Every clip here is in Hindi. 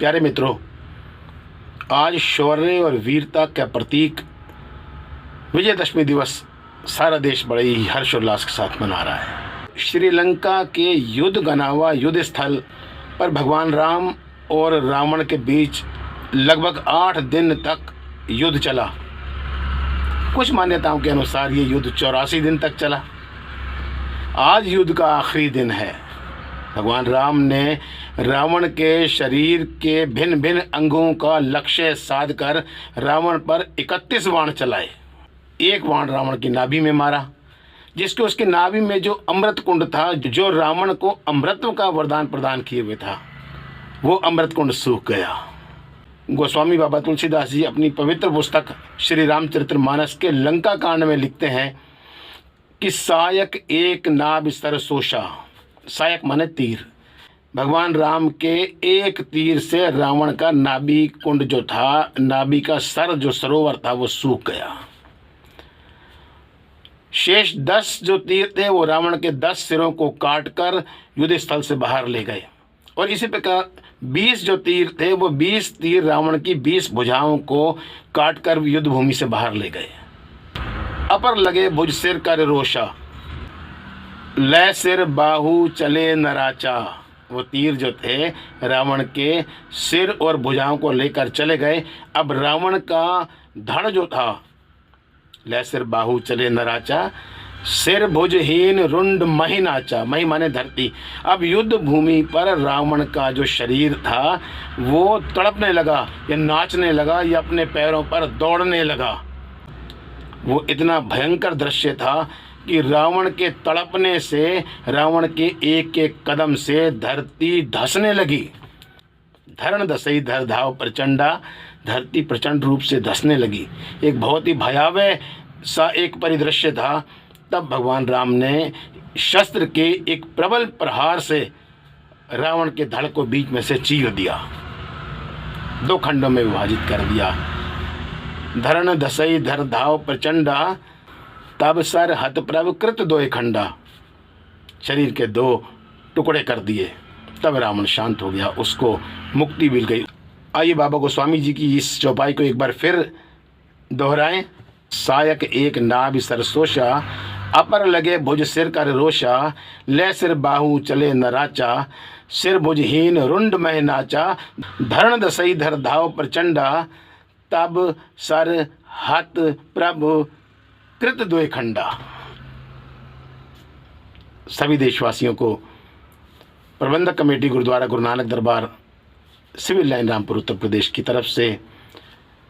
प्यारे मित्रों, आज शौर्य और वीरता का प्रतीक विजयदशमी दिवस सारा देश बड़े ही हर्षोल्लास के साथ मना रहा है। श्रीलंका के युद्ध गनावा युद्ध स्थल पर भगवान राम और रावण के बीच लगभग 8 दिन तक युद्ध चला। कुछ मान्यताओं के अनुसार ये युद्ध 84 दिन तक चला। आज युद्ध का आखिरी दिन है। भगवान राम ने रावण के शरीर के भिन्न भिन्न अंगों का लक्ष्य साध कर रावण पर 31 बाण चलाए। एक बाण रावण की नाभि में मारा, जिसके उसके नाभि में जो अमृत कुंड था, जो रावण को अमृतत्व का वरदान प्रदान किए हुए था, वो अमृत कुंड सूख गया। गोस्वामी बाबा तुलसीदास जी अपनी पवित्र पुस्तक श्री रामचरितमानस के लंका कांड में लिखते हैं कि सायक एक नाभ सर सोशा। सायक माने तीर। भगवान राम के एक तीर से रावण का नाभि कुंड जो था, नाभि का सर जो सरोवर था, वो सूख गया। शेष 10 जो तीर थे वो रावण के 10 सिरों को काटकर युद्ध स्थल से बाहर ले गए। और इसी प्रकार 20 जो तीर थे वो 20 तीर रावण की 20 भुजाओं को काटकर युद्ध भूमि से बाहर ले गए। अपर लगे भुज सिर कर रोशा, लय सिर बाहु चले नराचा। वो तीर जो थे रावण के सिर और भुजाओं को लेकर चले गए। अब रावण का धड़ जो था, लय सिर बाहु चले नराचा, सिर भुजहीन रुंड मही नाचा। मही माने धरती। अब युद्ध भूमि पर रावण का जो शरीर था वो तड़पने लगा, या नाचने लगा, या अपने पैरों पर दौड़ने लगा। वो इतना भयंकर दृश्य था कि रावण के तड़पने से, रावण के एक एक कदम से धरती धंसने लगी। धरण दसई धर धाव प्रचंडा, धरती प्रचंड रूप से धंसने लगी। एक बहुत ही भयावह सा एक परिदृश्य था। तब भगवान राम ने शस्त्र के एक प्रबल प्रहार से रावण के धड़ को बीच में से चीर दिया, 2 खंडों में विभाजित कर दिया। धरण दसई धर धाव प्रचंडा, तब सर हत प्रभ कृत 2 खंडा। शरीर के 2 टुकड़े कर दिए। तब रावण शांत हो गया, उसको मुक्ति मिल गई। आइए बाबा गोस्वामी जी की इस चौपाई को एक बार फिर दोहराएं। सायक एक नाभ सरसोशा, अपर लगे भुज सिर कर रोशा, ले सिर बाहु चले नराचा, सिर भुजहीन रुंड मह नाचा, धरण दसई धर धाव प्रचंडा, तब सर हत प्रभु कृत 2 खंडा। सभी देशवासियों को प्रबंधक कमेटी गुरुद्वारा गुरु नानक दरबार सिविल लाइन रामपुर उत्तर प्रदेश की तरफ से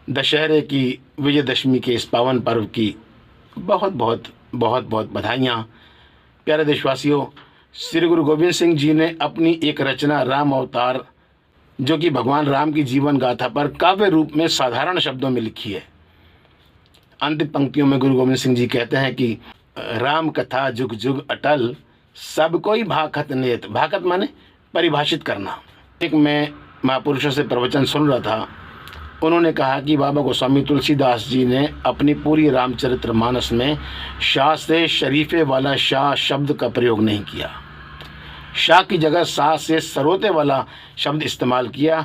दशहरे की विजयदशमी के इस पावन पर्व की बहुत बहुत बधाइयाँ। प्यारे देशवासियों, श्री गुरु गोविंद सिंह जी ने अपनी एक रचना राम अवतार, जो कि भगवान राम की जीवन गाथा पर काव्य रूप में साधारण शब्दों में लिखी है। अंतिम पंक्तियों में गुरु गोविंद सिंह जी कहते हैं कि राम कथा जुग जुग अटल, सब कोई भाखत नेत। भाखत माने परिभाषित करना। एक मैं महापुरुषों से प्रवचन सुन रहा था, उन्होंने कहा कि बाबा गोस्वामी तुलसीदास जी ने अपनी पूरी रामचरितमानस में शाह से शरीफे वाला शाह शब्द का प्रयोग नहीं किया। शाह की जगह शाह से सरोते वाला शब्द इस्तेमाल किया।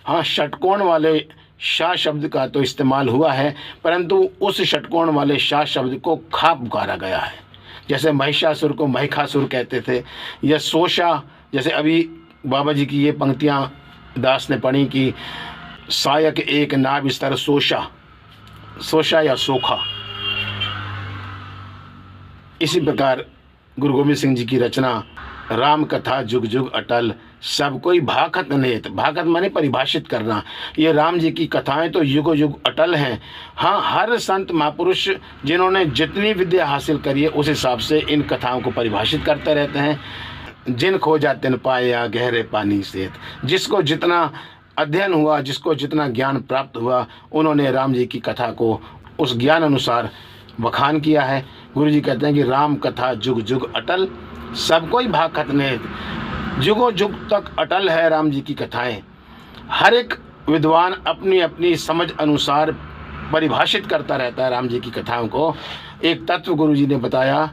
हाँ, षटकोण वाले शाह शब्द का तो इस्तेमाल हुआ है, परंतु उस षटकोण वाले शाह शब्द को खा पुकारा गया है। जैसे महिषासुर को महिषासुर कहते थे, या सोशा, जैसे अभी बाबा जी की ये पंक्तियाँ दास ने पढ़ी कि सायक एक नाभ सर सोशा, सोशा या सोखा। इसी प्रकार गुरु गोविंद सिंह जी की रचना राम कथा जुग जुग अटल, सब कोई भाखत नेत। भाखत माने परिभाषित करना। ये राम जी की कथाएं तो युगो युग अटल हैं। हाँ, हर संत महापुरुष जिन्होंने जितनी विद्या हासिल करी है उस हिसाब से इन कथाओं को परिभाषित करते रहते हैं। जिन खोजा तिन पाया गहरे पानी से। जिसको जितना अध्ययन हुआ, जिसको जितना ज्ञान प्राप्त हुआ, उन्होंने राम जी की कथा को उस ज्ञान अनुसार बखान किया है। गुरु जी कहते हैं कि राम कथा जुग जुग अटल, सब कोई भाखत नेत। जुगों जुग तक अटल है राम जी की कथाएं। हर एक विद्वान अपनी अपनी समझ अनुसार परिभाषित करता रहता है राम जी की कथाओं को। एक तत्व गुरु जी ने बताया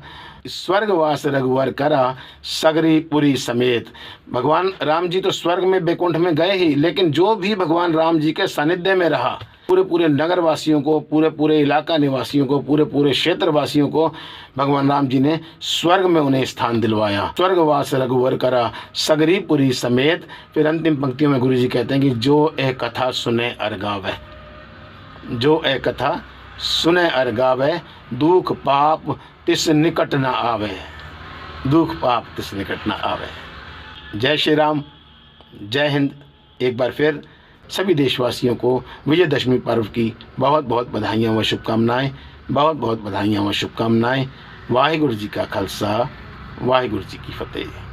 स्वर्गवास रघुवर करा सगरी पुरी समेत। भगवान राम जी तो स्वर्ग में बैकुंठ में गए ही, लेकिन जो भी भगवान राम जी के सानिध्य में रहा, पूरे पूरे नगर वासियों को, पूरे पूरे इलाका निवासियों को, पूरे पूरे क्षेत्र वासियों को भगवान राम जी ने स्वर्ग में उन्हें स्थान दिलवाया। स्वर्गवास रघुवर करा सगरी पुरी समेत। फिर अंतिम पंक्तियों में गुरु जी कहते हैं कि जो ए कथा सुने अर गावे, जो ए कथा सुने अर गावे, दुख पाप तिस निकट न आवे, दुख पाप तिस निकट न आवे। जय श्री राम, जय हिंद। एक बार फिर सभी देशवासियों को विजयदशमी पर्व की बहुत बहुत बधाइयाँ व शुभकामनाएं, बहुत बहुत बधाइयाँ व शुभकामनाएं। वाहिगुरु जी का खालसा, वाहिगुरु जी की फतेह।